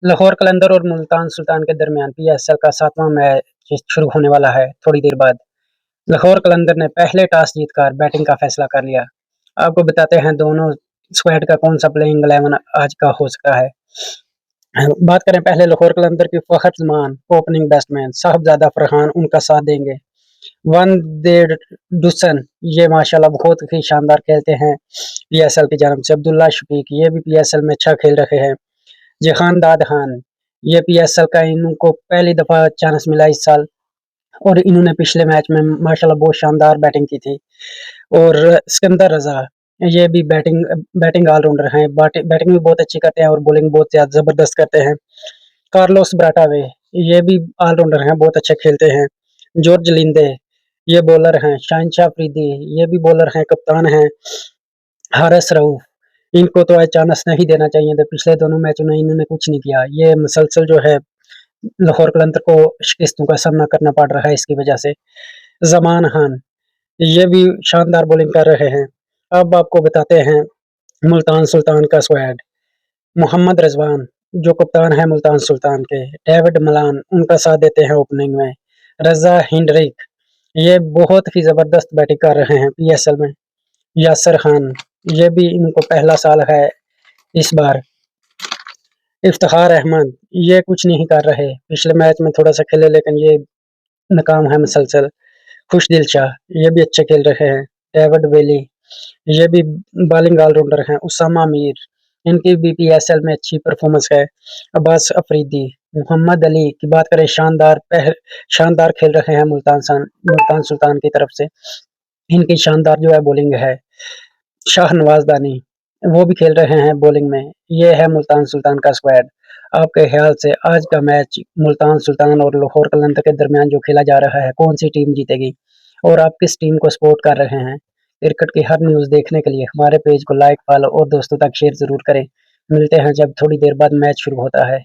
लाहौर कलंदर और मुल्तान सुल्तान के दरमियान पीएसएल का 7वां मैच शुरू होने वाला है थोड़ी देर बाद। लाहौर कलंदर ने पहले टॉस जीतकर बैटिंग का फैसला कर लिया। आपको बताते हैं दोनों स्क्वाड का कौन सा प्लेइंग 11 आज का हो सकता है। बात करें पहले लाहौर कलंदर की फखर जमान ओपनिंग बैट्समैन साहबजादा फरहान उनका साथ देंगे। वन देर डुसन ये माशाल्लाह बहुत ही शानदार खेलते हैं पीएसएल की जानब से। अब्दुल्ला शफीक ये भी पीएसएल में अच्छा खेल रहे हैं। जहान दाद खान ये पीएसएल का इनको पहली दफा चांस मिला इस साल और इन्होंने पिछले मैच में माशाल्लाह बहुत शानदार बैटिंग की थी। और सिकंदर रजा ये भी बैटिंग बैटिंग ऑलराउंडर हैं। बैटिंग भी बहुत अच्छी करते हैं और बॉलिंग बहुत ज्यादा जबरदस्त करते हैं। कार्लोस ब्राटावे ये भी ऑलराउंडर हैं, बहुत अच्छे खेलते हैं। जॉर्ज लिंडे ये बॉलर हैं। शाहिनशाह अफरीदी ये भी बॉलर हैं, कप्तान हैं। हारिस रऊफ इनको तो आज चांस नहीं देना चाहिए था, पिछले दोनों मैचों में इन्होंने कुछ नहीं किया। ये मुसलसल जो है लाहौर कलंदर को शिकस्तों का सामना करना पड़ रहा है इसकी वजह से। जमान खान ये भी शानदार बॉलिंग कर रहे हैं। अब आपको बताते हैं मुल्तान सुल्तान का स्क्वाड। मोहम्मद रिजवान जो कप्तान है मुल्तान सुल्तान के, डेविड मलान उनका साथ देते हैं ओपनिंग में। रजा हिंड्रिक ये बहुत ही जबरदस्त बैटिंग कर रहे हैं पीएसएल में। यासर खान ये भी इनको पहला साल है इस बार। इफ्तिखार अहमद ये कुछ नहीं कर रहे, पिछले मैच में थोड़ा सा खेले लेकिन ये नाकाम है मुसलसल। खुशदिल शाह ये भी अच्छे खेल रहे हैं। डेविड वेली ये भी बॉलिंग ऑलराउंडर हैं। उसामा मीर इनकी भी पीएसएल में अच्छी परफॉर्मेंस है। अब्बास अफरीदी, मोहम्मद अली की बात करें शानदार खेल रहे हैं मुल्तान सुल्तान की तरफ से। इनकी शानदार जो है बॉलिंग है। शाह नवाज दानी वो भी खेल रहे हैं बॉलिंग में। ये है मुल्तान सुल्तान का स्क्वाड। आपके ख्याल से आज का मैच मुल्तान सुल्तान और लाहौर कलंदर के दरमियान जो खेला जा रहा है कौन सी टीम जीतेगी और आप किस टीम को सपोर्ट कर रहे हैं? क्रिकेट की हर न्यूज़ देखने के लिए हमारे पेज को लाइक, फॉलो और दोस्तों तक शेयर ज़रूर करें। मिलते हैं जब थोड़ी देर बाद मैच शुरू होता है।